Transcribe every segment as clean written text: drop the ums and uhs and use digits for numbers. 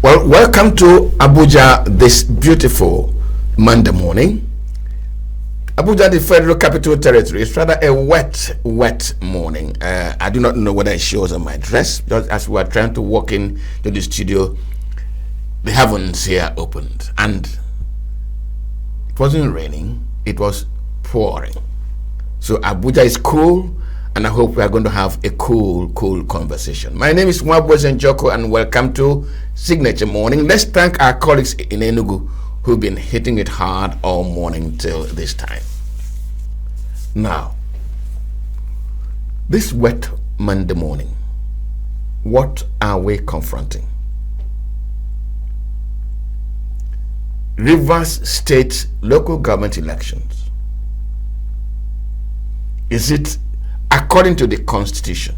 Well, welcome to Abuja this beautiful Monday morning. Abuja, the Federal Capital Territory, is rather a wet morning. I do not know whether it shows on my dress. Just as we are trying to walk in to the studio, the heavens here opened, and it wasn't raining, it was pouring. So Abuja is cool, and I hope we are going to have a cool conversation. My name is Mwabweze Njoko, and welcome to Signature Morning. Let's thank our colleagues in Enugu who've been hitting it hard all morning till this time. Now, this wet Monday morning, what are we confronting? Rivers State local government elections. Is it according to the Constitution?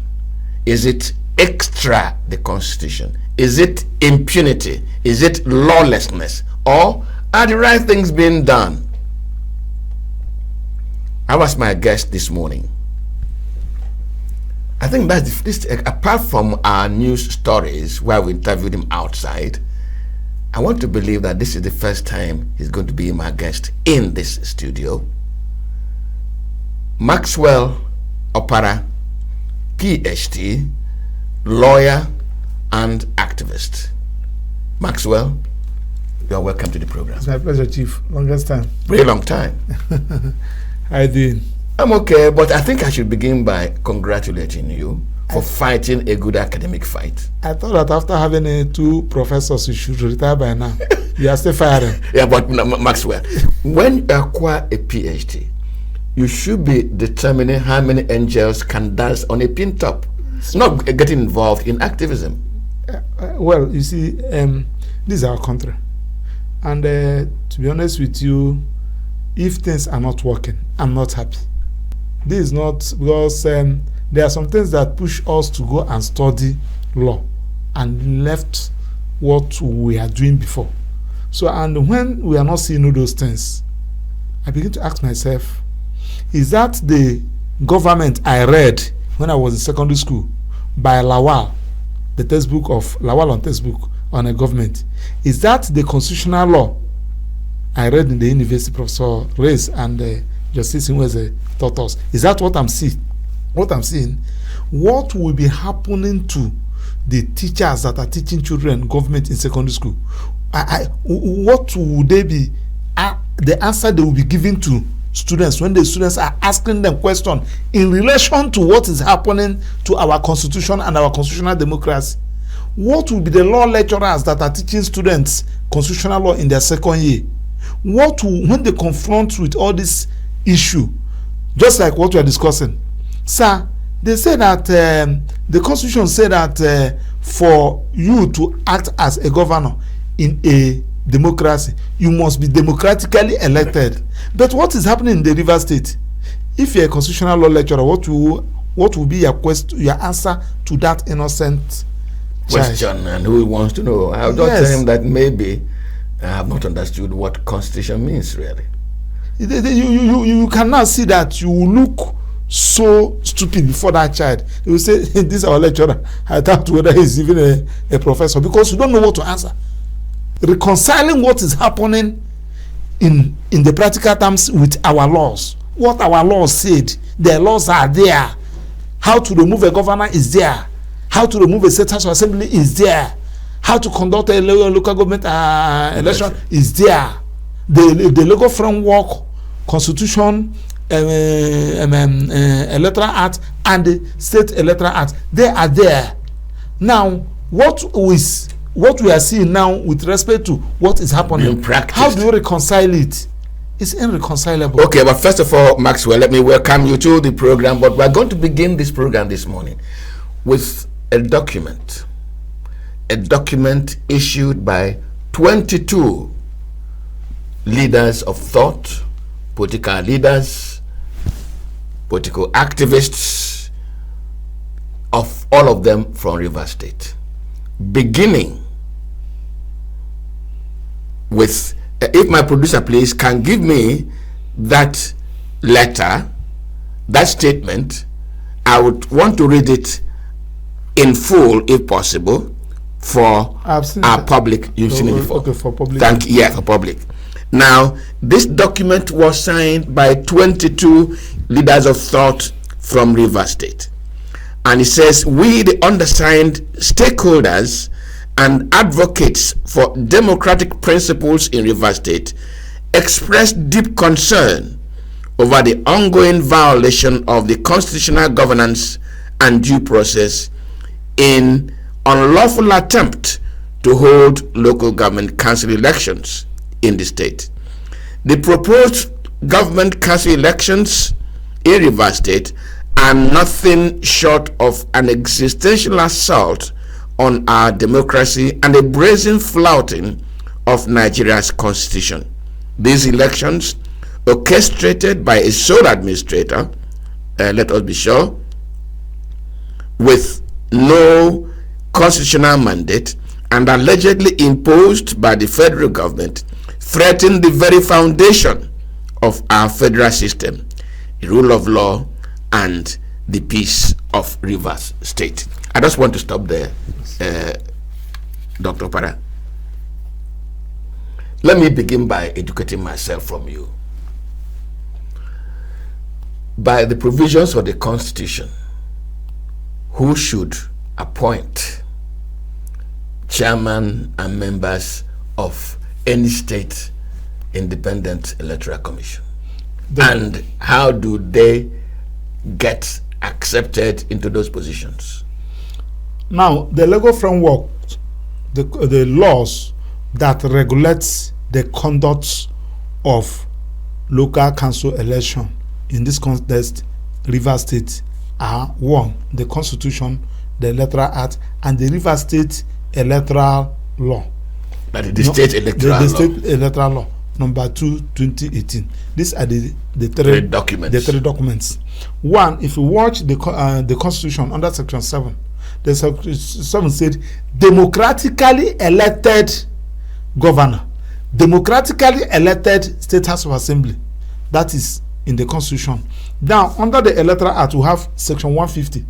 Is it extra the Constitution? Is it impunity? Is it lawlessness? Or are the right things being done? I was my guest this morning. I think that's this, apart from our news stories where we interviewed him outside, I want to believe that this is the first time he's going to be my guest in this studio. Maxwell Opara, PhD, lawyer and activist. Maxwell, you are welcome to the program. It's my pleasure, Chief. Longest time. Very long time. How you doing? I'm okay, but I think I should begin by congratulating you for fighting a good academic fight. I thought that after having two professors, you should retire by now. You are still firing. Yeah, but Maxwell, when you acquire a PhD, you should be determining how many angels can dance on a pin top, not getting involved in activism. Well, you see, this is our country. And to be honest with you, if things are not working, I'm not happy. This is not because there are some things that push us to go and study law and left what we are doing before. So, and when we are not seeing all those things, I begin to ask myself, is that the government I read when I was in secondary school by Lawal, the textbook of Lawal on textbook on a government? Is that the constitutional law I read in the university? Professor Reyes and Justice Inweze taught us. Is that what I'm seeing? What I'm seeing? What will be happening to the teachers that are teaching children government in secondary school? What would they be? The answer they will be giving to students when the students are asking them questions in relation to what is happening to our constitution and our constitutional democracy. What will be the law lecturers that are teaching students constitutional law in their second year? What will, when they confront with all this issue, just like what we are discussing? Sir, they say that the constitution said that for you to act as a governor in a democracy, you must be democratically elected. But what is happening in the River State? If you're a constitutional law lecturer, what will be your answer to that innocent question? And who wants to know? I'll just tell him that maybe I have not understood what constitution means really. You cannot see that you look so stupid before that child. You will say, this is our lecturer. I doubt whether he's even a professor, because you don't know what to answer. Reconciling what is happening in the practical terms with our laws. What our laws said, the laws are there. How to remove a governor is there. How to remove a state house assembly is there. How to conduct a local government election is there. The legal framework, constitution, electoral act, and the state electoral act, they are there. Now, what we are seeing now with respect to what is happening, how do you reconcile it? It's irreconcilable. Okay, but first of all, Maxwell, let me welcome you to the program. But we're going to begin this program this morning with a document issued by 22 leaders of thought, political leaders, political activists, of all of them from Rivers State, beginning with, if my producer please can give me that letter, that statement, I would want to read it in full if possible, for our public. You've seen it before. Okay, for public. Thank you. Yeah, for public. Now, this document was signed by 22 leaders of thought from Rivers State. And it says, we, the undersigned stakeholders and advocates for democratic principles in Rivers State, express deep concern over the ongoing violation of the constitutional governance and due process in unlawful attempt to hold local government council elections in the state. The proposed government council elections in Rivers State are nothing short of an existential assault on our democracy and a brazen flouting of Nigeria's constitution. These elections, orchestrated by a sole administrator, let us be sure, with no constitutional mandate and allegedly imposed by the federal government, threaten the very foundation of our federal system, the rule of law, and the peace of Rivers State. I just want to stop there, Dr. Para. Let me begin by educating myself from you. By the provisions of the Constitution, who should appoint chairman and members of any state independent electoral commission? And how do they get accepted into those positions? Now, the legal framework, the laws that regulates the conduct of local council election in this context, Rivers State, are one, the Constitution, the Electoral Act, and the Rivers State Electoral Law. That is the state electoral law. The state electoral law, number 2, 2018. These are the three documents. The three documents. One, if you watch the Constitution under Section 7, the Section 7 said democratically elected governor, democratically elected state house of assembly. That is in the Constitution. Now, under the Electoral Act, we have Section 150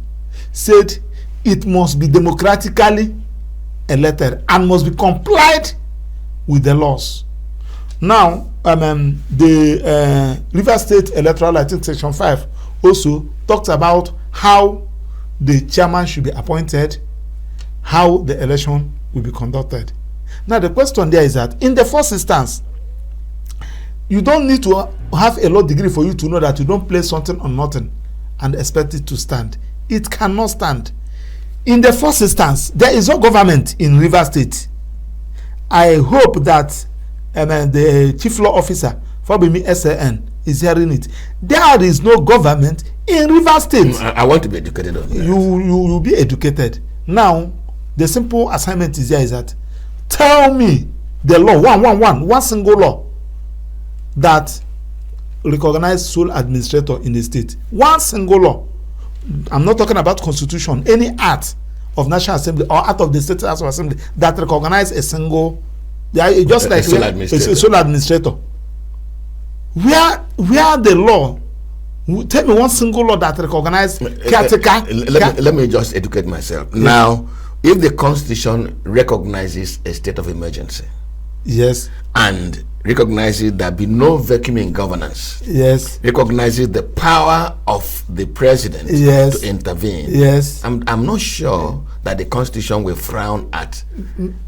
said it must be democratically elected and must be complied with the laws. Now, the Rivers State Electoral, I think Section 5 also talks about how the chairman should be appointed, how the election will be conducted. Now, the question there is that in the first instance, you don't need to have a law degree for you to know that you don't place something on nothing and expect it to stand. It cannot stand. In the first instance, there is no government in Rivers State. I hope that the chief law officer for BMI SLN is hearing it. There is no government in Rivers State. I want to be educated on that. You will be educated. Now, the simple assignment is here is that tell me the law, one single law that recognize sole administrator in the state. One single law. I'm not talking about constitution. Any act of National Assembly or act of the State House of Assembly that recognize a single, just like a sole administrator. Where the law? Tell me one single law that recognize caretaker. Let me just educate myself. Yes. Now, if the Constitution recognizes a state of emergency, yes, and recognizes there be no vacuum in governance, yes, recognizes the power of the president, yes, to intervene, yes, I'm not sure that the Constitution will frown at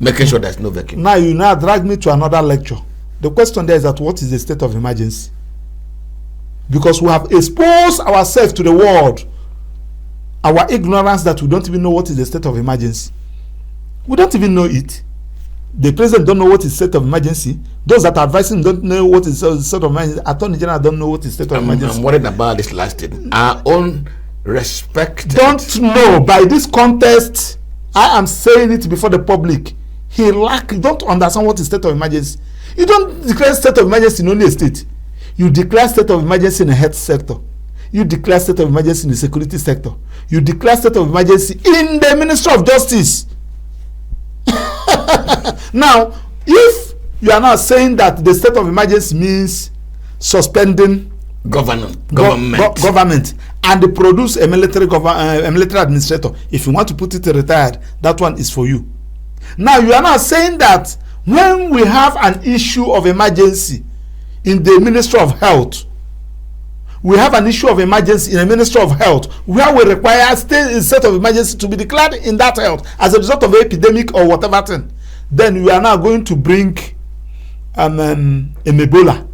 making sure there's no vacuum. Now you drag me to another lecture. The question there is that what is the state of emergency? Because we have exposed ourselves to the world, our ignorance that we don't even know what is the state of emergency. We don't even know it. The president don't know what is state of emergency. Those that are advising don't know what is state of emergency. Attorney General don't know what is state of emergency. I'm worried about this last thing. Our own respect. Don't know. By this contest, I am saying it before the public. Don't understand what is state of emergency. You don't declare state of emergency in only a state. You declare state of emergency in the health sector. You declare state of emergency in the security sector. You declare state of emergency in the Ministry of Justice. Now, if you are now saying that the state of emergency means suspending government and they produce a military administrator, if you want to put it retired, that one is for you. Now you are now saying that when we have an issue of emergency in the Ministry of Health, we have an issue of emergency in the Ministry of Health where we require a state of emergency to be declared in that health as a result of an epidemic or whatever thing, then we are now going to bring Ebola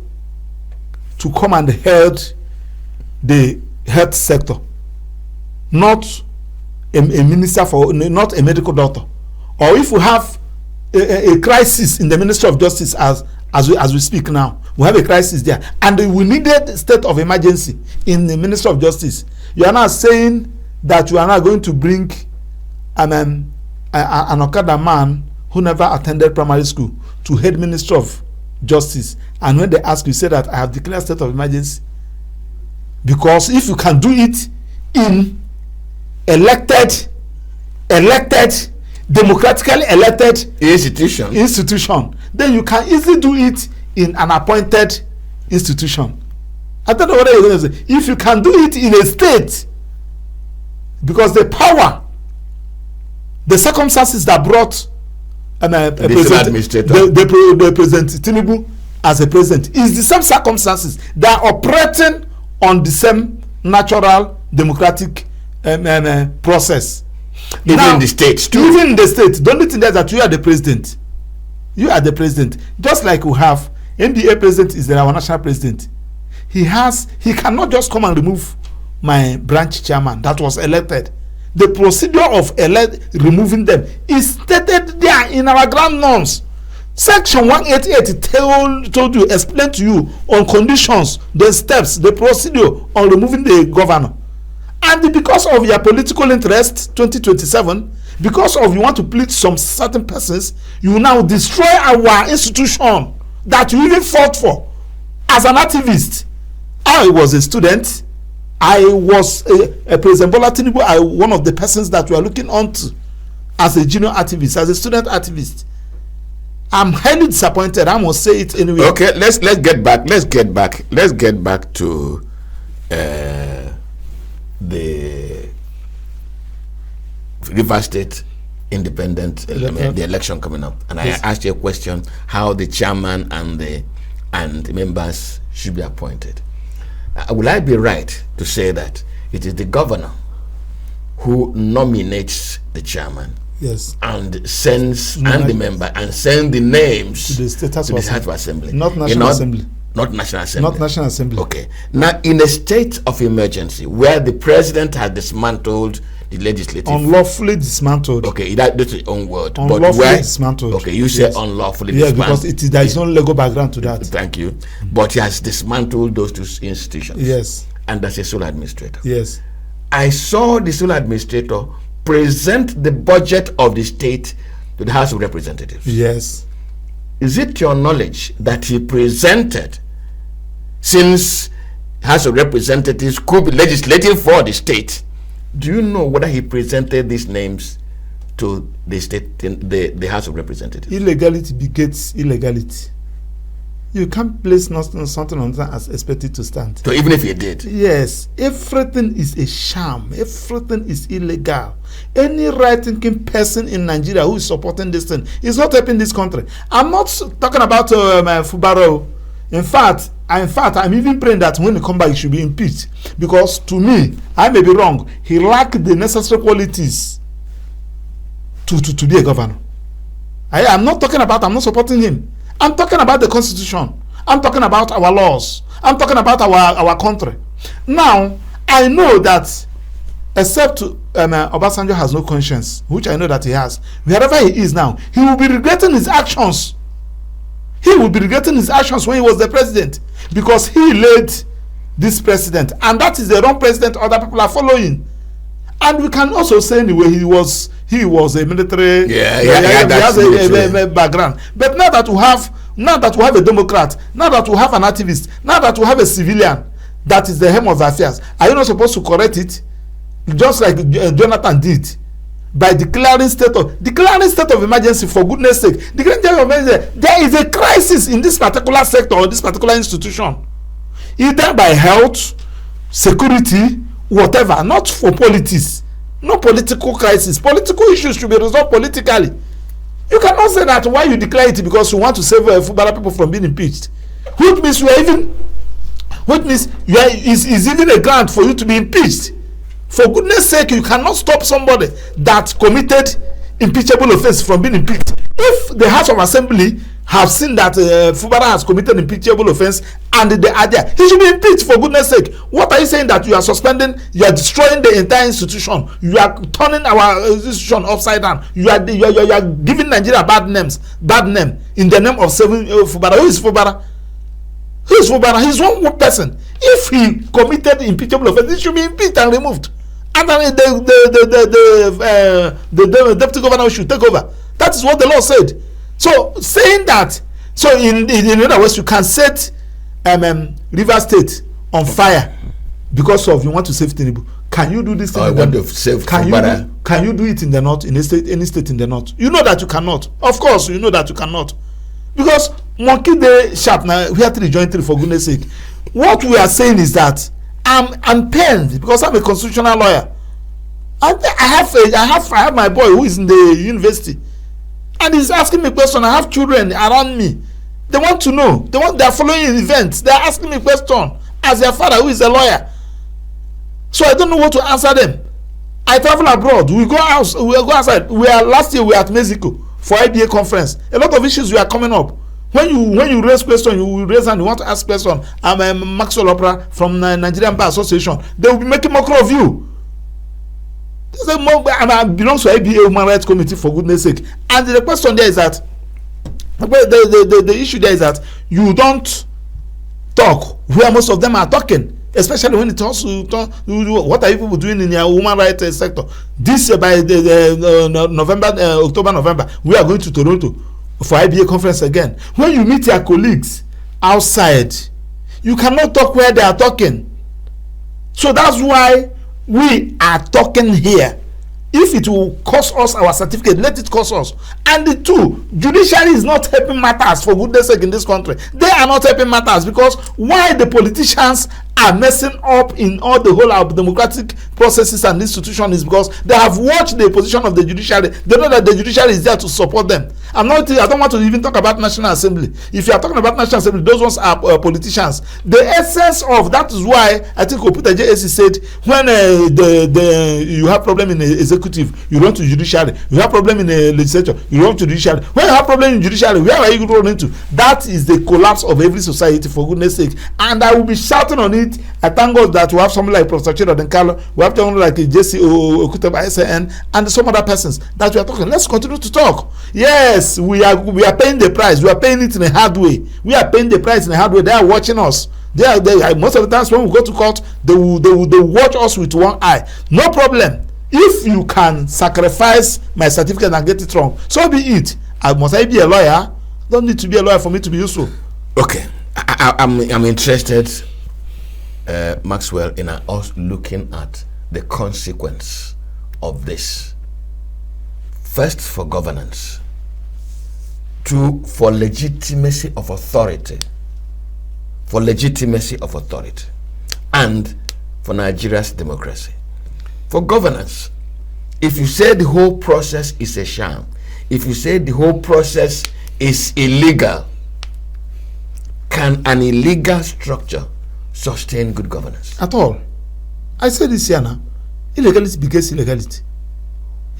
to come and head the health sector, not a minister for, not a medical doctor. Or if we have a crisis in the Ministry of Justice as we speak now, we have a crisis there, and we needed state of emergency in the Ministry of Justice. You are now saying that you are now going to bring an Okada man who never attended primary school to head Ministry of Justice, and when they ask you, say that I have declared state of emergency. Because if you can do it in elected, democratically elected institution, then you can easily do it in an appointed institution. I don't know what you're going to say. If you can do it in a state, because the power, the circumstances that brought the President Tinubu as a president is the same circumstances. They are operating on the same natural democratic process. Even now, in the states too. Even in the states. The only thing is that you are the president. You are the president. Just like we have NBA president is our national president. He cannot just come and remove my branch chairman that was elected. The procedure of removing them is stated there in our ground norms. Section 188 told you, explained to you on conditions, the steps, the procedure on removing the governor. And because of your political interest, 2027, because of you want to please some certain persons, you now destroy our institution that you even fought for as an activist. I was a student. I was a President Bola Tinubu, one of the persons that we are looking on to as a junior activist, as a student activist. I'm highly disappointed. I must say it anyway. Okay, let's get back to the River State Independent the election coming up, and yes. I asked you a question: how the chairman and the members should be appointed. Will I be right to say that it is the governor who nominates the chairman? Yes. And sends the member and send the names to the State House of Assembly. Not National Assembly. Not National Assembly. Not National Assembly. Okay. Now, in a state of emergency where the president has dismantled the legislative, unlawfully dismantled. Okay, that's his own word. Unlawfully but dismantled. Okay, you say unlawfully dismantled. Because there is no legal background to that. Thank you. But he has dismantled those two institutions. Yes. And that's a sole administrator. Yes. I saw the sole administrator present the budget of the state to the House of Representatives. Yes. Is it your knowledge that he presented, since House of Representatives could be legislating for the state, do you know whether he presented these names to the state, the House of Representatives? Illegality begets illegality. You can't place something on that as expected to stand. So even if he did? Yes. Everything is a sham. Everything is illegal. Any right-thinking person in Nigeria who is supporting this thing is not helping this country. I'm not talking about Fubaro. In fact, I'm even praying that when he come back, he should be impeached. Because to me, I may be wrong, he lacked the necessary qualities to be a governor. I'm not supporting him. I'm talking about the Constitution. I'm talking about our laws. I'm talking about our country. Now, I know that except Obasanjo has no conscience, which I know that he has. Wherever he is now, he will be regretting his actions. He will be regretting his actions when he was the president, because he led this president, and that is the wrong president other people are following. And we can also say anyway he was a military. He has a background. But now that we have a Democrat, now that we have an activist, now that we have a civilian that is the helm of affairs, are you not supposed to correct it, just like Jonathan did, by declaring state of emergency? For goodness sake, declaring state of emergency. There is a crisis in this particular sector or this particular institution, either by health, security, whatever, not for politics. No political crisis. Political issues should be resolved politically. You cannot say that why you declare it because you want to save Fubara people from being impeached. Which means is even a grant for you to be impeached. For goodness sake, you cannot stop somebody that committed impeachable offense from being impeached. If the House of Assembly have seen that Fubara has committed impeachable offense and they are there, he should be impeached, for goodness sake. What are you saying, that you are suspending, you are destroying the entire institution, you are turning our institution upside down, you are giving Nigeria bad name in the name of saving Fubara? Who is Fubara? Who is Fubara? He's one person. If he committed impeachable offense, he should be impeached and removed. And then the deputy governor should take over. That is what the law said. So saying that, so in other words, you can set Rivers State on fire because of you want to save Tinubu. Can you do this thing? Can you do it in the north, in any state in the north? You know that you cannot. Of course, you know that you cannot. Because monkey dey sharp now, we have to join three, for goodness sake. What we are saying is that I'm pained because I'm a constitutional lawyer. And I have my boy who is in the university, and he's asking me question. I have children around me. They want to know. They are following events. They are asking me question as their father who is a lawyer. So I don't know what to answer them. I travel abroad. We go out. We go outside. Last year we were at Mexico for IBA conference. A lot of issues were coming up. When you raise question, you will raise and you want to ask question. I'm Maxwell Opera from Nigerian Bar Association. They will be making mockery of you. I belong to IBA Human Rights Committee, for goodness sake. And the question there is that the issue there is that you don't talk where most of them are talking, especially when it comes to what are you people doing in your human rights sector. This year, by October, November, we are going to Toronto for IBA conference again. When you meet your colleagues outside, you cannot talk where they are talking. So that's why we are talking here. If it will cost us our certificate, let it cost us. And the two, judiciary is not helping matters, for goodness sake, in this country. They are not helping matters because why the politicians are messing up in all the whole of democratic processes and institutions is because they have watched the position of the judiciary. They know that the judiciary is there to support them. I don't want to even talk about National Assembly. If you are talking about National Assembly, those ones are politicians. The essence of that is why I think Oputa JSC said when you have problem in the executive, you run to judiciary. You have problem in the legislature, you run to judiciary. When you have problem in judiciary, where are you running to? That is the collapse of every society, for goodness sake. And I will be shouting on it. I thank God that we have someone like Professor Chiro Denkalo, we have someone like JC Okuteba SN, and some other persons that we are talking. Let's continue to talk. Yes, we are paying the price. We are paying it in a hard way. We are paying the price in a hard way. They are watching us. They are most of the times when we go to court, they will watch us with one eye. No problem. If you can sacrifice my certificate and get it wrong, so be it. Must I be a lawyer? Don't need to be a lawyer for me to be useful. Okay, I'm interested, Maxwell, in us looking at the consequence of this. First, for governance. Two, for legitimacy of authority. For legitimacy of authority. And for Nigeria's democracy. For governance, if you say the whole process is a sham, if you say the whole process is illegal, can an illegal structure sustain good governance? At all. I said this here now. Illegality begets illegality.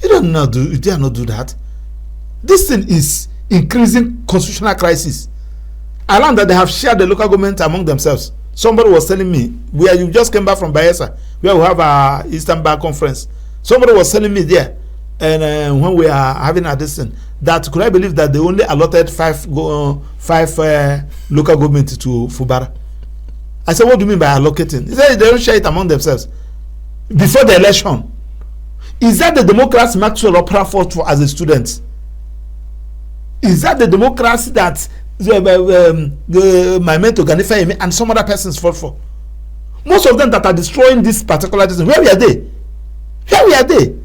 You dare not do that. This thing is increasing constitutional crisis. I learned that they have shared the local government among themselves. Somebody was telling me, where you just came back from Bayelsa, where we have our Eastern Bar conference. Somebody was telling me there, and when we are having a distance, that could I believe that they only allotted five local government to Fubara. I said, what do you mean by allocating? He said they don't share it among themselves before the election. Is that the democracy Maxwell Opera fought for as a student? Is that the democracy that my mentor Ganifa and some other persons fought for? Most of them that are destroying this particular system, where are they? Where are they?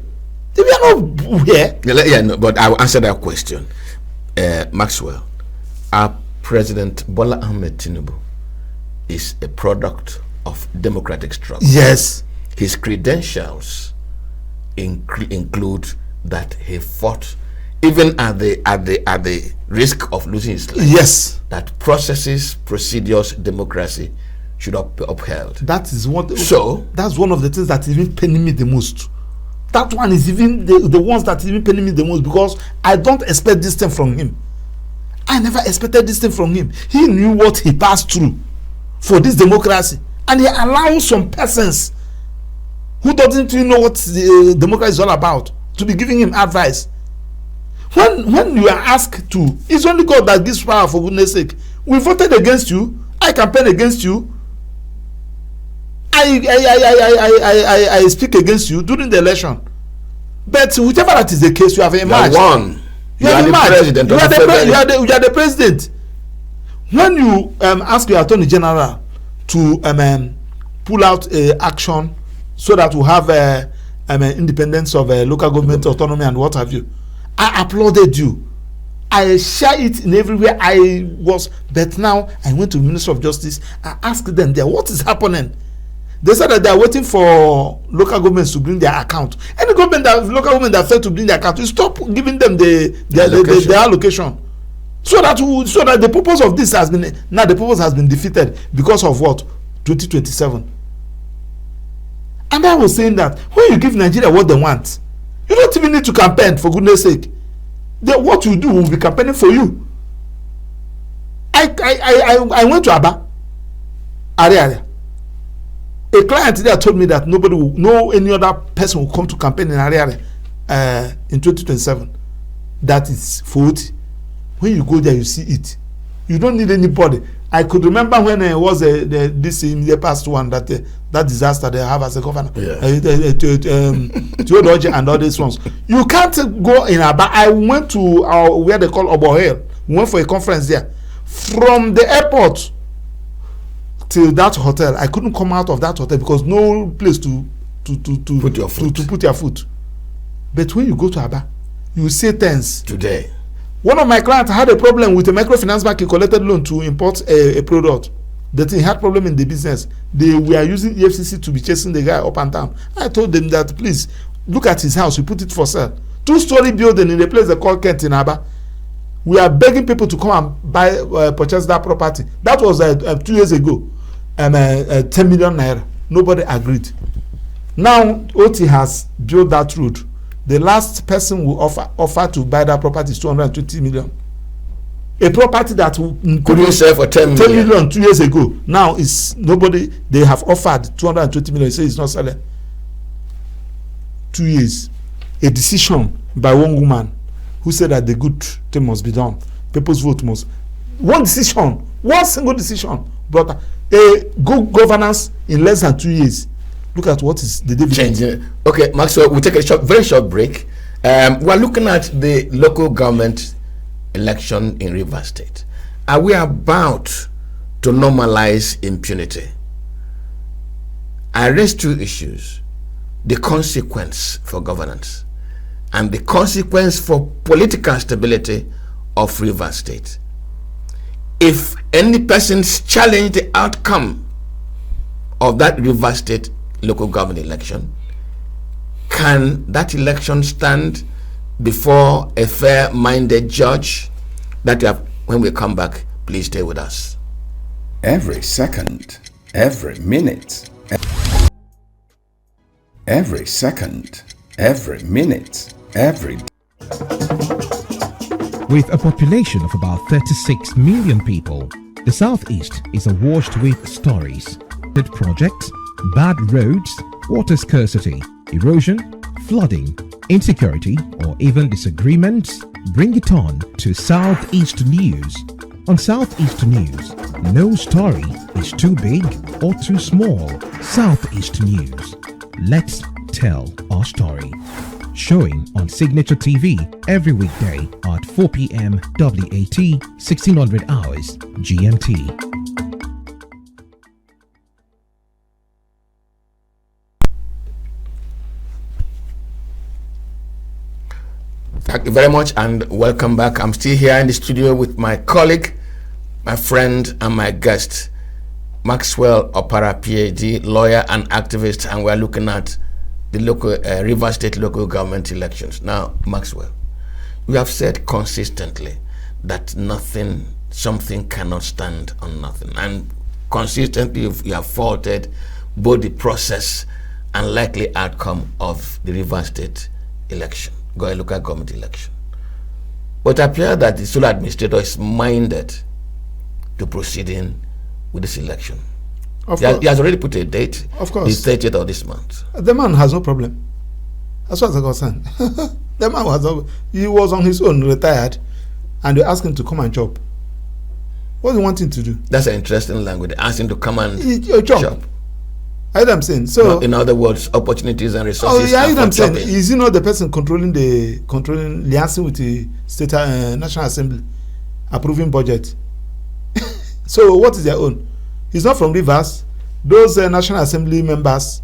They were not here. Yeah, no, but I will answer that question. Maxwell, our President Bola Ahmed Tinubu is a product of democratic struggle. Yes. His credentials include that he fought even at the risk of losing his life. Yes. That processes, procedures, democracy should be upheld. That is what. So that's one of the things that is even paining me the most. That one is even the ones that even paining me the most, because I don't expect this thing from him. I never expected this thing from him. He knew what he passed through for this democracy, and he allows some persons who doesn't even know what the democracy is all about to be giving him advice. When you are asked to, it's only God that gives power, for goodness sake. We voted against you. I campaign against you. I speak against you during the election. But whichever that is the case, you have emerged. You are one. You are the president. You are the president. When you ask your attorney general to pull out action so that we have independence of local government autonomy and what have you, I applauded you. I share it in everywhere I was. But now I went to the Ministry of Justice. I asked them there, what is happening? They said that they are waiting for local governments to bring their account. Any local government that failed to bring their account, you stop giving them the allocation. So that the purpose of this has been defeated because of what? 2027. And I was saying that when you give Nigeria what they want, you don't even need to campaign, for goodness sake. What you do will be campaigning for you. I went to Aba, Area. A client there told me that any other person will come to campaign in Area in 2027. That is 40. When you go there, you see it. You don't need anybody. I could remember when it was this in the past one that disaster they have as a governor, Theodoji and all these ones. You can't go in Aba. I went to where they call Obohel. We went for a conference there. From the airport till that hotel, I couldn't come out of that hotel because no place to put your foot. But when you go to Aba, you see things. Today, one of my clients had a problem with a microfinance bank. He collected loan to import a product. The thing had problem in the business. They were using EFCC to be chasing the guy up and down. I told them that please look at his house. We put it for sale. 2-story building in a place they call Kent in Aba. We are begging people to come and purchase that property. That was 2 years ago. 10 million naira. Nobody agreed. Now OT has built that road. The last person who offer to buy that property is 220 million. A property that couldn't sell for 10 million 2 years ago. Now is nobody. They have offered 220 million. They say it's not selling. 2 years. A decision by one woman who said that the good thing must be done. People's vote must. One decision, one single decision brought a good governance in less than 2 years. Look at what is the dividend. Okay, Maxwell, we'll take a very short break. We're looking at the local government election in Rivers State. Are we about to normalize impunity? I raised two issues: the consequence for governance and the consequence for political stability of Rivers State. If any persons challenge the outcome of that Rivers State local government election, can that election stand before a fair-minded judge? When we come back, please stay with us. Every second, every minute, every second, every minute, every day. With a population of about 36 million people, the Southeast is awash with stories, projects, bad roads, water scarcity, erosion, flooding, insecurity, or even disagreements. Bring it on to Southeast News. On Southeast News, no story is too big or too small. Southeast News. Let's tell our story. Showing on Signature TV every weekday at 4 p.m. WAT, 1600 hours GMT. Thank you very much and welcome back. I'm still here in the studio with my colleague, my friend, and my guest, Maxwell Opara, PhD, lawyer and activist, and we're looking at the local Rivers State local government elections. Now, Maxwell, We have said consistently that something cannot stand on nothing. And consistently you have faulted both the process and likely outcome of the Rivers State election, local government election. But it appears that the sole administrator is minded to proceeding with this election. He has already put a date. Of course. The 30th of this month. The man has no problem. As far as I'm concerned. The man he was on his own, retired, and they asked him to come and chop. What do you want him to do? That's an interesting language. They asked him to come and chop. I am saying. So, in other words, opportunities and resources. I am saying. Is he not the person controlling liaising with the state National Assembly, approving budget? So what is their own? He's not from Rivers. Those National Assembly members,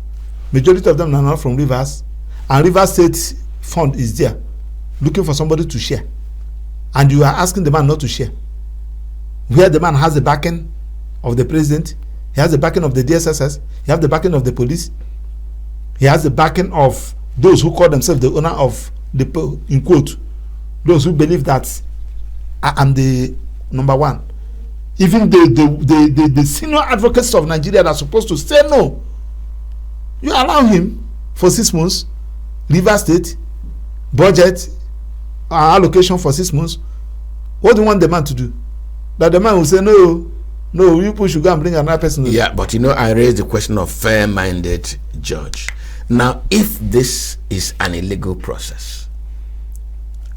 majority of them are not from Rivers, and Rivers State Fund is there, looking for somebody to share, and you are asking the man not to share. Where the man has the backing of the president, he has the backing of the DSSS, he has the backing of the police, he has the backing of those who call themselves the owner of the, in quote, those who believe that I am the number one. Even the senior advocates of Nigeria that are supposed to say no. You allow him for 6 months, Rivers State, budget, allocation for 6 months. What do you want the man to do? That the man will say, no, you people should go and bring another person. Yeah, but I raised the question of fair-minded judge. Now, if this is an illegal process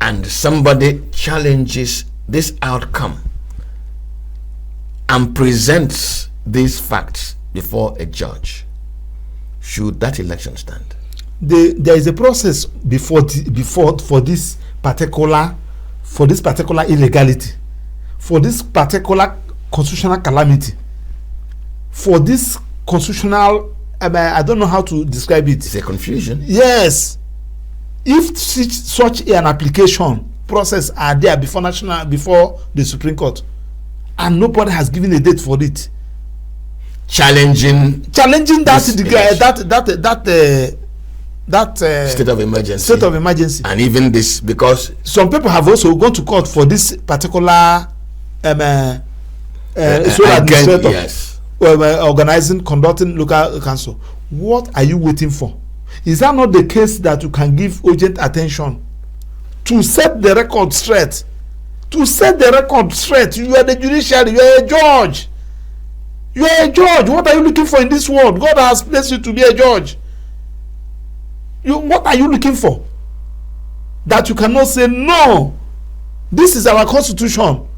and somebody challenges this outcome and presents these facts before a judge, should that election stand? There is a process before for this particular illegality, for this particular constitutional calamity, for this constitutional, I don't know how to describe it. It's a confusion. Yes, if such an application process are there before the Supreme Court, and nobody has given a date for it, challenging that state of emergency, and even this, because some people have also gone to court for this particular administrator, yes, conducting local council. What are you waiting for? Is that not the case that you can give urgent attention to set the record straight? To set the record straight, you are the judiciary, you are a judge. You are a judge. What are you looking for in this world? God has placed you to be a judge. What are you looking for? That you cannot say, no, this is our constitution.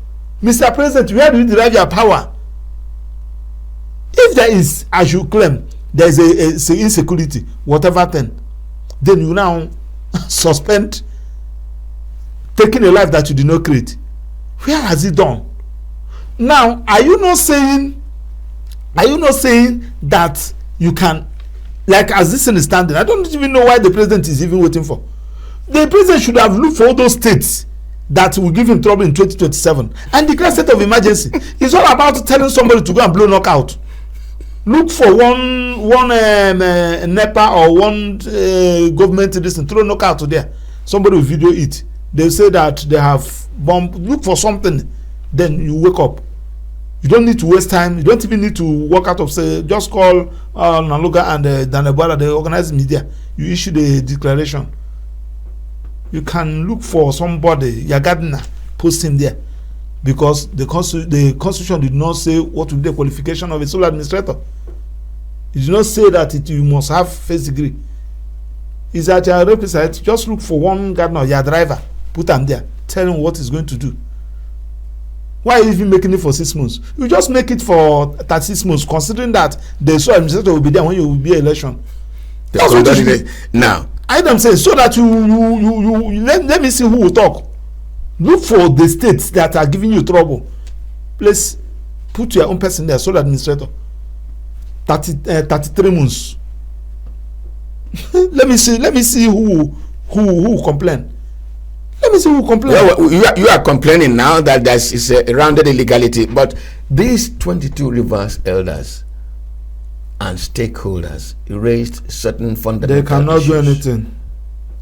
Mr. President, where do you derive your power? If there is, as you claim, there is a insecurity, whatever then you now suspend taking a life that you did not create. Where has it done? Now, are you not saying that you can, like, as this is standing? I don't even know why the president is even waiting for. The president should have looked for all those states that will give him trouble in 2027 and declare state of emergency. It's all about telling somebody to go and blow knockout. Look for one NEPA or one government throw knockout there. Somebody will video it. They say that they have bombed. Look for something, then you wake up. You don't need to waste time. You don't even need to walk out of, say, just call Naluga and Danebara, the organized media. You issue the declaration. You can look for somebody, your gardener, post him there. Because the Constitution did not say what will be the qualification of a sole administrator. It did not say that you must have first degree. Is that your representative? Just look for one gardener, your driver, put them there, tell him what he's going to do. Why are you even making it for 6 months? You just make it for 36 months, considering that the sole administrator will be there when you will be election. That's what you should do. Now, I don't say so that you let me see who will talk. Look for the states that are giving you trouble. Please put your own person there, sole administrator. 33 months. Let me see who complain. Let me see who complain. Well, you are complaining now that is a rounded illegality, but these 22 Rivers elders and stakeholders raised certain fundamental They cannot issues. do anything.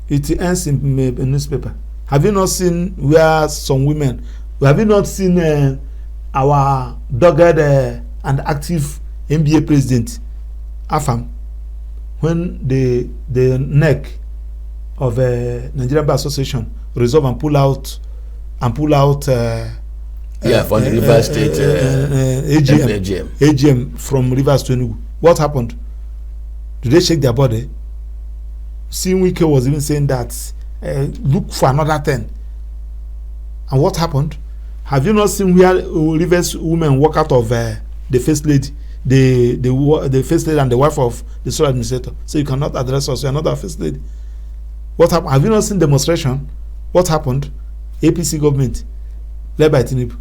It ends in a newspaper. Have you not seen where some women? Have you not seen our dogged and active NBA president, Afam, when the neck of Nigerian Bar Association resolve and pull out from the Rivers State AGM from Rivers to Enugu? What happened? Did they shake their body? Seeing Wike was even saying that look for another 10. And what happened? Have you not seen where Rivers women walk out of the first lady, the first lady and the wife of the sole administrator? So you cannot address us, you are not our first lady. What happened? Have you not seen demonstration? What happened? APC government led by Tinubu.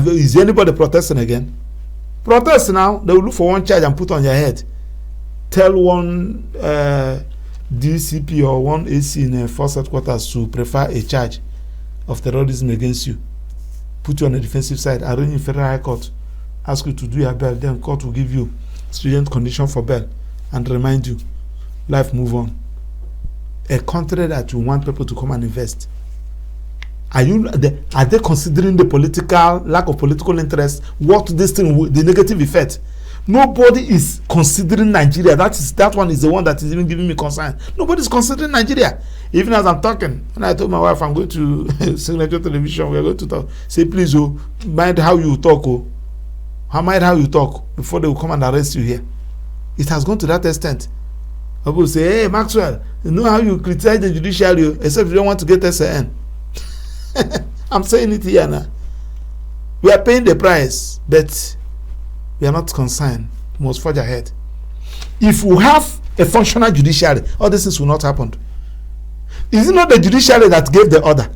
Is anybody protesting again? Protest now. They will look for one charge and put on your head. Tell one DCP or one AC in a force headquarters to prefer a charge of terrorism against you. Put you on the defensive side. Arrange in Federal High Court. Ask you to do your bail. Then court will give you stringent condition for bail and remind you, life move on. A country that you want people to come and invest. Are they considering the political lack of political interest? What this thing, the negative effect? Nobody is considering Nigeria. That one is the one that is even giving me concern. Nobody is considering Nigeria. Even as I'm talking, when I told my wife I'm going to Signature Television, we're going to talk. Say, please, mind how you talk, mind how you talk before they will come and arrest you here. It has gone to that extent. People say, hey, Maxwell, you know how you criticize the judiciary, except you don't want to get SAN. I'm saying it here now. We are paying the price, but we are not concerned. We must forge ahead. If we have a functional judiciary, all these things will not happen. Is it not the judiciary that gave the order?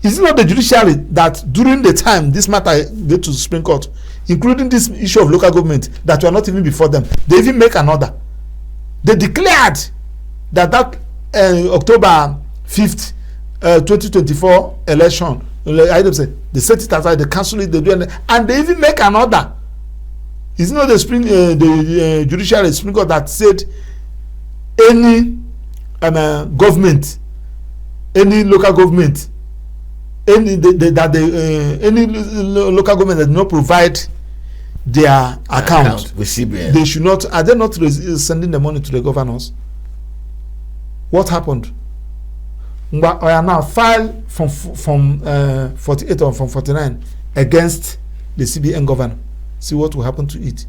Is it not the judiciary that during the time this matter get to the Supreme Court, including this issue of local government, that were not even before them, they even make an order. They declared that October 5th, 2024 election, they set it aside, they cancel it, they do it, and they even make an order. It's not the judiciary Supreme Court that said any government, any local government, any local government that did not provide their account with CBN, they should not. Are they not sending the money to the governors? What happened? I am now filed from 48 or from 49 against the CBN governor. See what will happen to it.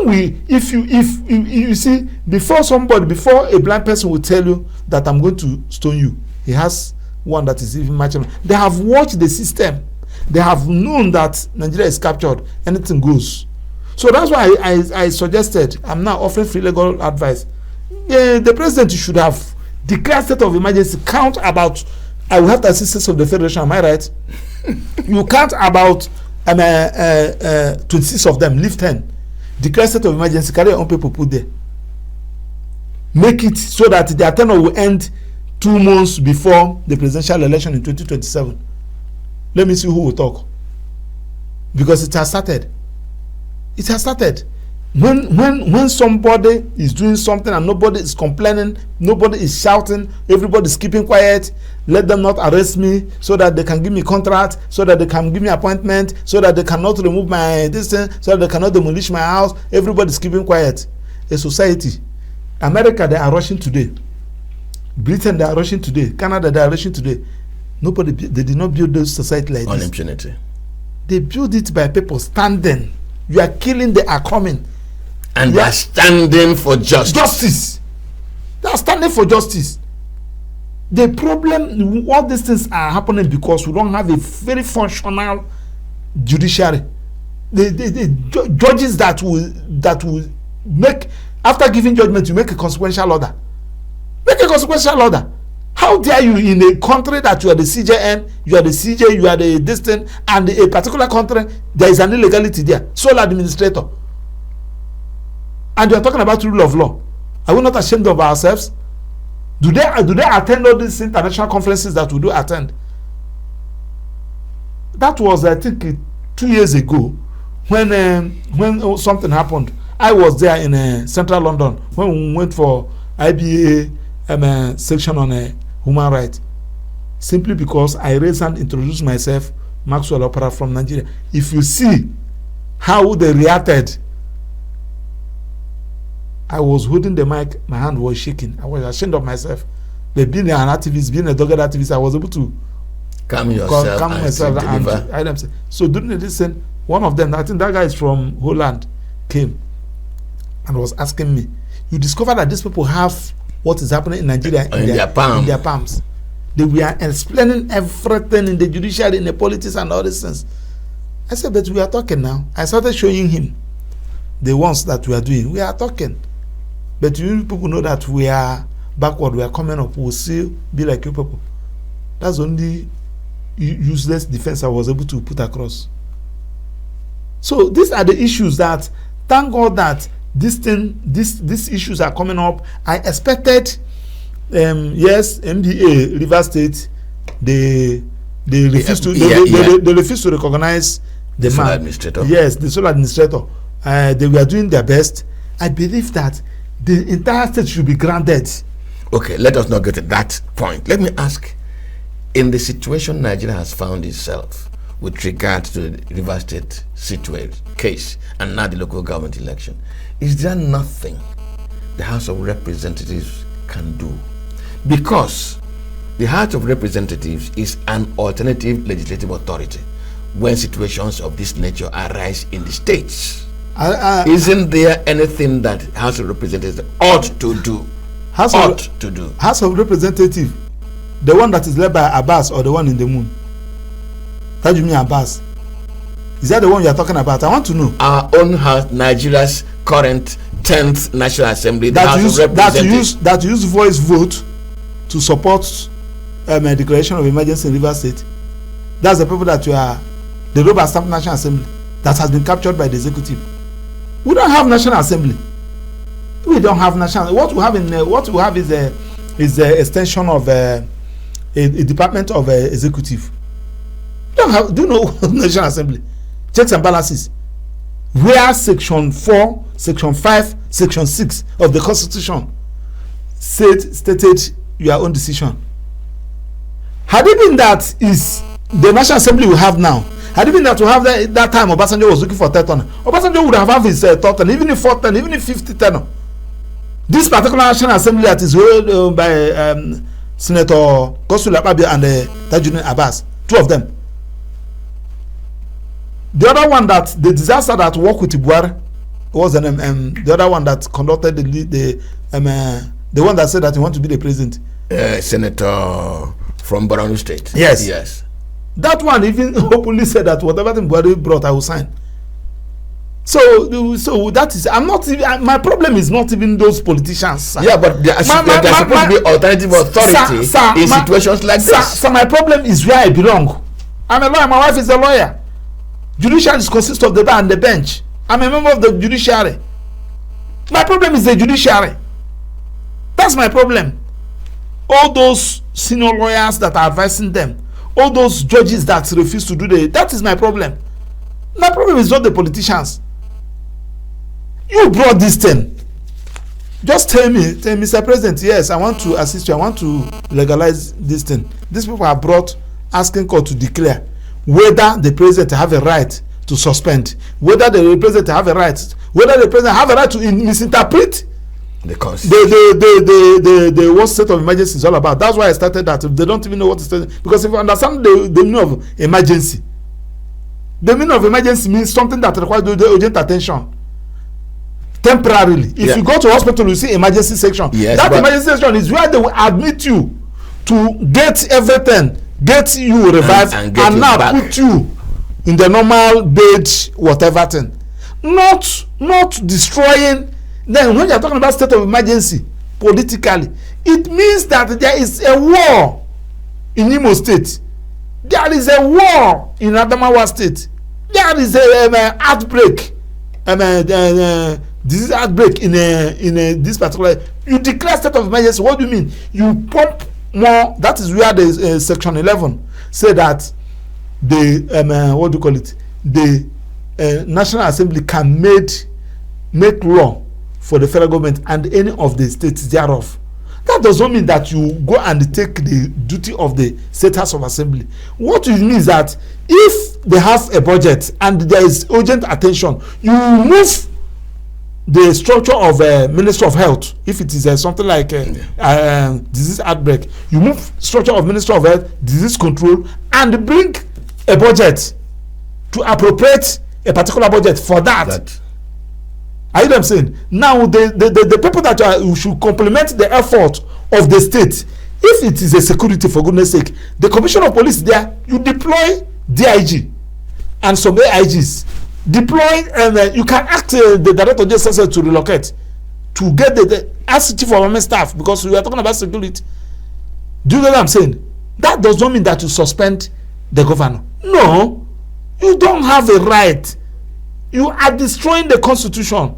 When if you see, before a blind person will tell you that I'm going to stone you, he has one that is even much. They have watched the system. They have known that Nigeria is captured. Anything goes. So that's why I suggested, I'm now offering free legal advice. The president should have declared state of emergency. Count about, I will have the assistance of the Federation, am I right? You count about 26 of them, leave 10. Declare state of emergency, carry your own people put there. Make it so that their tenure will end 2 months before the presidential election in 2027. Let me see who will talk. Because it has started. It has started. When somebody is doing something and nobody is complaining, nobody is shouting, everybody is keeping quiet, let them not arrest me so that they can give me contract, so that they can give me appointment, so that they cannot remove my distance, so that they cannot demolish my house. Everybody is keeping quiet. A society. America, they are rushing today. Britain, they are rushing today. Canada, they are rushing today. They did not build those society like on this. impunity. They build it by people standing. You are killing, they are coming. And they are standing for justice. Justice. They are standing for justice. The problem, all these things are happening because we don't have a very functional judiciary. The judges that will make, after giving judgment, you make a consequential order. Make a consequential order. How dare you, in a country that you are the CJN, you are the CJ, you are the distant, and a particular country, there is an illegality there. Sole administrator. And you are talking about rule of law. Are we not ashamed of ourselves? Do they attend all these international conferences that we do attend? That was, I think, 2 years ago when something happened. I was there in central London when we went for IBA section on human rights, simply because I raised and introduced myself, Maxwell Opera from Nigeria. If you see how they reacted, I was holding the mic, my hand was shaking. I was ashamed of myself. But being an activist, being a dogged activist, I was able to calm myself and so during the listen, one of them, I think that guy is from Holland, came and was asking me, you discover that these people have what is happening in Nigeria in their palms. They were explaining everything in the judiciary, in the politics and all these things. I said, but we are talking now. I started showing him the ones that we are doing. We are talking. But you people know that we are backward, we are coming up, we'll still be like you people. That's the only useless defense I was able to put across. So these are the issues that, thank God that these issues are coming up. I expected, yes, MDA, River State, they refuse to recognize the man. Administrator. Yes, the sole administrator. They were doing their best. I believe that the entire state should be granted. Okay, let us not get to that point. Let me ask, in the situation Nigeria has found itself with regard to the River State case and now the local government election, is there nothing the House of Representatives can do? Because the House of Representatives is an alternative legislative authority when situations of this nature arise in the states. Isn't there anything that House of Representatives ought to do? House of Representatives, the one that is led by Abbas or the one in the moon? That you mean Abbas? Is that the one you are talking about? I want to know. Our own house, Nigeria's current 10th National Assembly, that use voice vote to support a declaration of emergency in River State. That's the people that you are, the rubber stamp National Assembly that has been captured by the executive. We don't have National Assembly. We don't have national. What we have is a extension of a department of executive. Do you know National Assembly? Checks and balances. Where Section 4, Section 5, Section 6 of the Constitution stated your own decision. Had it been that is the National Assembly we have now, had it been that we have that time Obasanjo was looking for third tenure, Obasanjo would have his third tenure, even if fourth tenure, even if 50th tenure. This particular National Assembly that is held by Senator Godswill Akpabio and Tajuddin Abbas, two of them. The other one, that the disaster that worked with Buhari was the other one that conducted the one that said that he wanted to be the president. Senator from Borno State. Yes. That one even openly said that whatever thing Buhari brought, I will sign. So that is, I'm not even, my problem is not even those politicians. Sir. Yeah, but there's supposed to be alternative authority in situations like this. So my problem is where I belong. I'm a lawyer. My wife is a lawyer. Judiciary consists of the bar and the bench. I'm a member of the judiciary. My problem is the judiciary. That's my problem. All those senior lawyers that are advising them, all those judges that refuse to do that is my problem. My problem is not the politicians. You brought this thing. Just tell me, Mr. President, yes, I want to assist you. I want to legalize this thing. These people are brought asking court to declare whether the president have a right to suspend, whether the president have a right, to misinterpret the Constitution. The what state of emergency is all about. That's why I started that. They don't even know what state, because if you understand the meaning of emergency, the meaning of emergency means something that requires urgent attention temporarily. If you go to hospital, you see emergency section. Yes, that emergency section is where they will admit you to get everything, get you revived, and now back. Put you in the normal bed, whatever thing. Not destroying. Then when you are talking about state of emergency politically, it means that there is a war in Imo State. There is a war in Adamawa State. There is a outbreak, disease outbreak in this particular. You declare state of emergency. What do you mean? You pump more. That is where the Section 11 say that the what do you call it? The National Assembly can make law for the federal government and any of the states thereof. That does not mean that you go and take the duty of the State House of Assembly. What it means that if they have a budget and there is urgent attention, you move the structure of Minister of Health. If it is something like disease outbreak, you move structure of Minister of Health, disease control, and bring a budget to appropriate a particular budget for that. Are you know what I'm saying? Now the people that should complement the effort of the state, if it is a security, for goodness sake, the Commissioner of Police there, you deploy DIG and some AIGs. Deploy and you can ask the Director of Justice to relocate, to get the ask Chief of Army Staff, because we are talking about security. Do you know what I'm saying? That does not mean that you suspend the governor. No, you don't have a right. You are destroying the Constitution.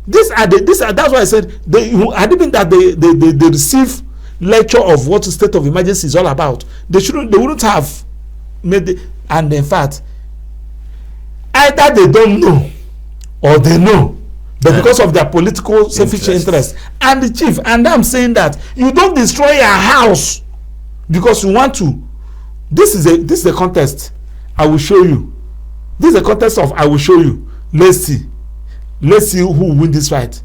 That's why I said had it been that they receive lecture of what the state of emergency is all about, they wouldn't have made it. And in fact, either they don't know or they know, but because of their political selfish interest. And the chief, and I'm saying that you don't destroy your house because you want to. This is a contest. I will show you. This is a contest of I will show you. Let's see who will win this fight.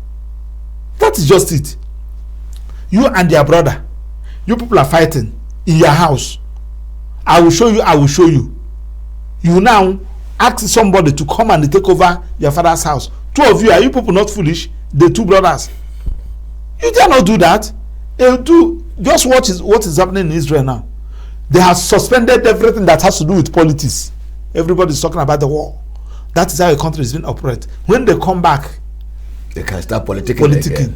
That is just it. You and your brother, you people are fighting in your house. I will show you. You now ask somebody to come and take over your father's house. Two of you, are you people not foolish? The two brothers, you dare not do that. Just what is happening in Israel now. They have suspended everything that has to do with politics. Everybody is talking about the war. That is how a country is being operated. When they come back, they can start politicking.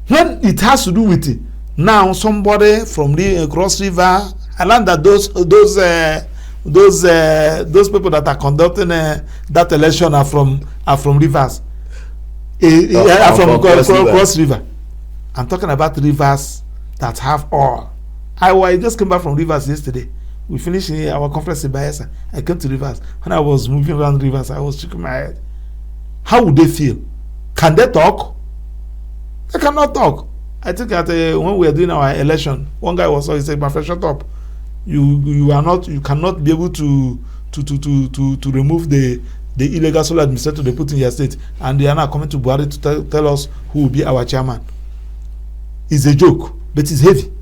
When it has to do with it, now somebody from the Cross River, I learned that those people that are conducting that election are from rivers. Are from Cross River. I'm talking about rivers that have oil. I just came back from rivers yesterday. We finished our conference in Bayelsa. I came to rivers. When I was moving around rivers, I was shaking my head. How would they feel? Can they talk? They cannot talk. I think that when we were doing our election, one guy was saying, "My friend, shut up. You cannot be able to remove the illegal sole administrator they put in your state, and they are now coming to Buhari to tell us who will be our chairman." It's a joke, but it's heavy.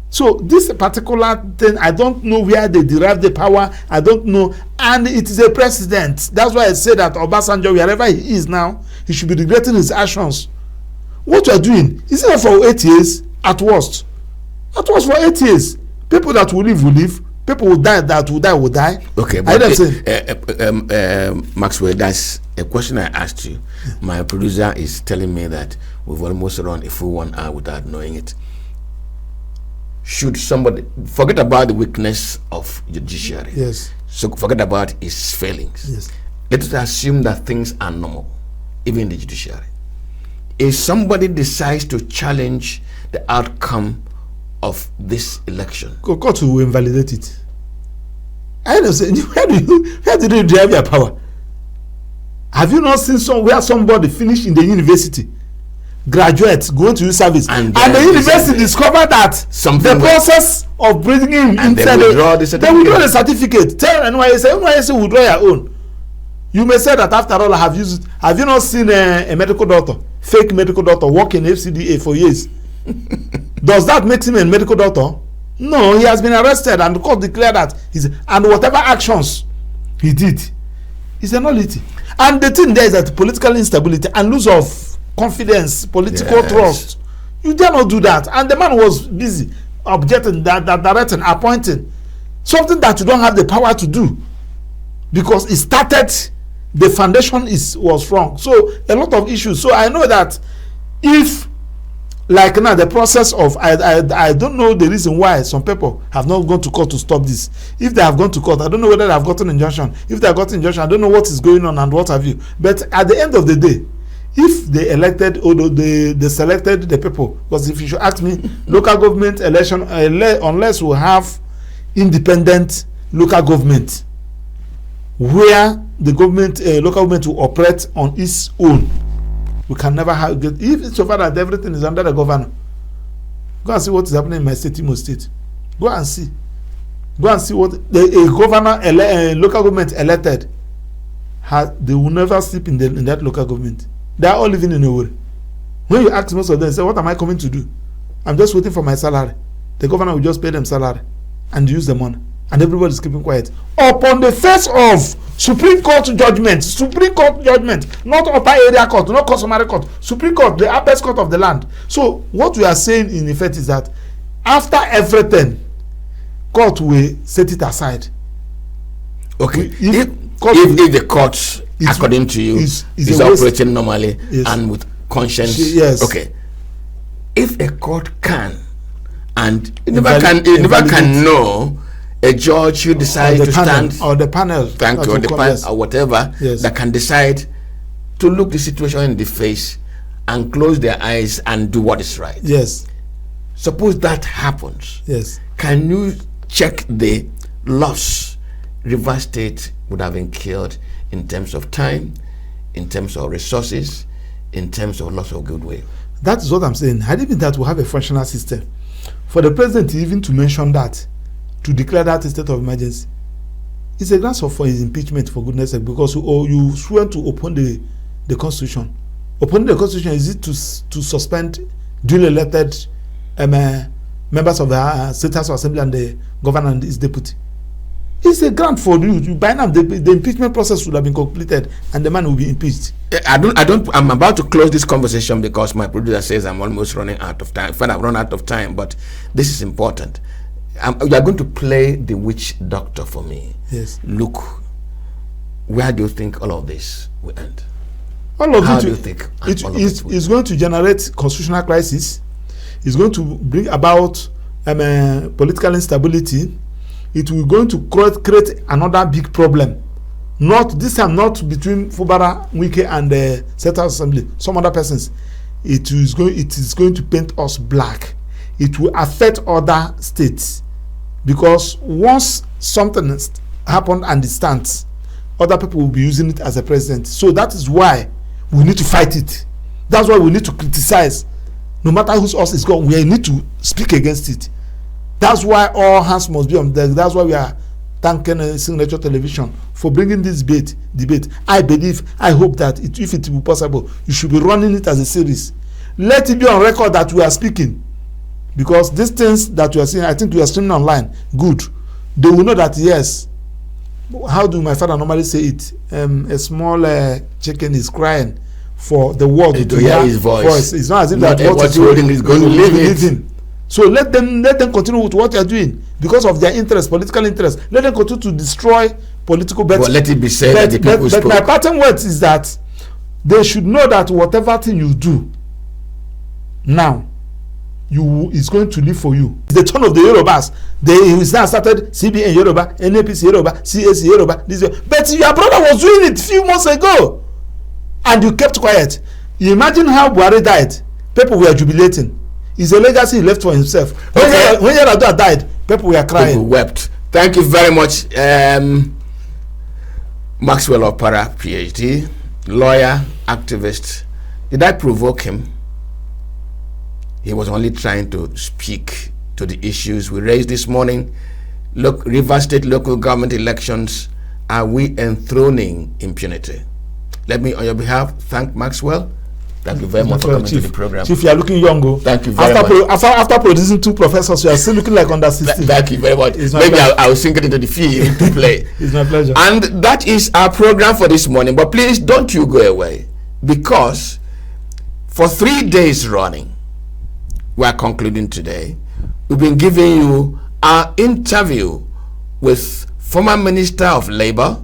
So this particular thing, I don't know where they derive the power. I don't know, and it is a precedent. That's why I say that Obasanjo, wherever he is now, he should be regretting his actions. What you are doing is not for 8 years at worst. At worst for 8 years. People that will live will live. People will die that will die will die. Okay, but Maxwell, that's a question I asked you. My producer is telling me that we've almost run a full 1 hour without knowing it. Should somebody forget about the weakness of judiciary? Yes. So forget about its failings. Yes. Let us assume that things are normal, even in the judiciary. If somebody decides to challenge the outcome of this election, court will invalidate it. I don't say, where do you derive your power? Have you not seen where somebody finished in the university, graduates going to use service, and the university discovered that the process of bringing him inside they withdraw the certificate. Tell NYSC withdraw your own. You may say that after all I have used it. Have you not seen a medical doctor, fake medical doctor, work in FCDA for years? Does that make him a medical doctor? No, he has been arrested and the court declared that and whatever actions he did is a nullity. And the thing there is that political instability and loss of confidence, political trust. You dare not do that. And the man was busy objecting, directing, appointing something that you don't have the power to do because it started. The foundation was wrong. So a lot of issues. So I know that if, like now, the process of I don't know the reason why some people have not gone to court to stop this. If they have gone to court, I don't know whether they have gotten injunction. If they have gotten injunction, I don't know what is going on and what have you. But at the end of the day, if they elected or they selected the people, because if you should ask me, local government election, unless we have independent local government where the government, local government will operate on its own, we can never have. If it's so far that everything is under the governor, Go and see what is happening in my state, Imo State. Go and see. Go and see what a governor, local government elected, they will never sleep in that local government. They are all living in a worry. When you ask most of them, say, what am I coming to do? I'm just waiting for my salary. The governor will just pay them salary and use the money. And everybody is keeping quiet. Upon the face of Supreme Court judgment, not upper area court, not customary court, Supreme Court, the highest court of the land. So what we are saying in effect is that after everything, court will set it aside. Okay. If the court, according to you, is operating normally, yes, and with conscience, yes, okay. If a court can, and it never can know a judge who decides to stand, or the panel, thank you, or the panel, or whatever, yes, that can decide to look the situation in the face and close their eyes and do what is right. Yes. Suppose that happens. Yes. Can you check the loss Rivers State would have incurred in terms of time, in terms of resources, in terms of loss of goodwill? That is what I'm saying. Had it been that we have a functional system, for the president even to mention that, to declare that a state of emergency, it's a grounds for his impeachment, for goodness sake, because you swear to uphold the constitution. Upholding the constitution is it to suspend duly elected members of the State House of Assembly and the governor and his deputy. It's a grant for you. By now, the impeachment process would have been completed, and the man will be impeached. I'm about to close this conversation because my producer says I'm almost running out of time. In fact, I've run out of time, but this is important. You are going to play the witch doctor for me. Yes. Look, where do you think all of this will end? How do you think? It's going to generate constitutional crisis. It's going to bring about political instability. It will going to create another big problem. Not this time, not between Fubara, Wike, and the State House Assembly. Some other persons. It is going to paint us black. It will affect other states, because once something happened and it stands, other people will be using it as a precedent. So that is why we need to fight it. That's why we need to criticize. No matter whose horse is gone, we need to speak against it. That's why all hands must be on deck. That's why we are thanking Signature Television for bringing this debate. I hope that if it will be possible, you should be running it as a series. Let it be on record that we are speaking. Because these things that you are seeing, I think you are streaming online, good. They will know that, yes, how do my father normally say it? A small chicken is crying for the world to hear his voice. It's not as if that what is holding is going to live in. So let them continue with what they are doing because of their interest, political interest. Let them continue to destroy political bets. But let it be said that the people spoke. But my parting words is that they should know that whatever thing you do now, is going to live for you. The turn of the Yorubas. They now started CBN Yoruba, NAPC Yoruba, CAC Yoruba. But your brother was doing it a few months ago, and you kept quiet. You imagine how Buhari died. People were jubilating. It's a legacy he left for himself. Okay. When Yaradua died, people were crying. People wept. Thank you very much, Maxwell Opara, PhD, lawyer, activist. Did I provoke him? He was only trying to speak to the issues we raised this morning. Look, Rivers State local government elections, are we enthroning impunity? Let me, on your behalf, thank Maxwell. Thank you very much for coming to the program. Chief, you are looking young. Thank you very much. After producing 2 professors, you are still looking like under 16. Thank you very much. Maybe I will sink it into the field to play. It's my pleasure. And that is our program for this morning. But please don't you go away, because for 3 days running, we are concluding today. We've been giving you our interview with former Minister of Labor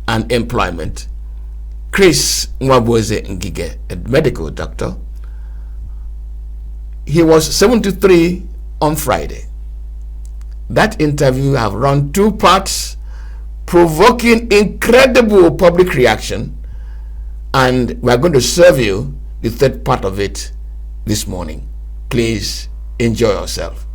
and Employment, Chris Nwabueze Ngige, a medical doctor. He was 73 on Friday. That interview have run 2 parts, provoking incredible public reaction, and we are going to serve you the 3rd part of it this morning. Please enjoy yourself.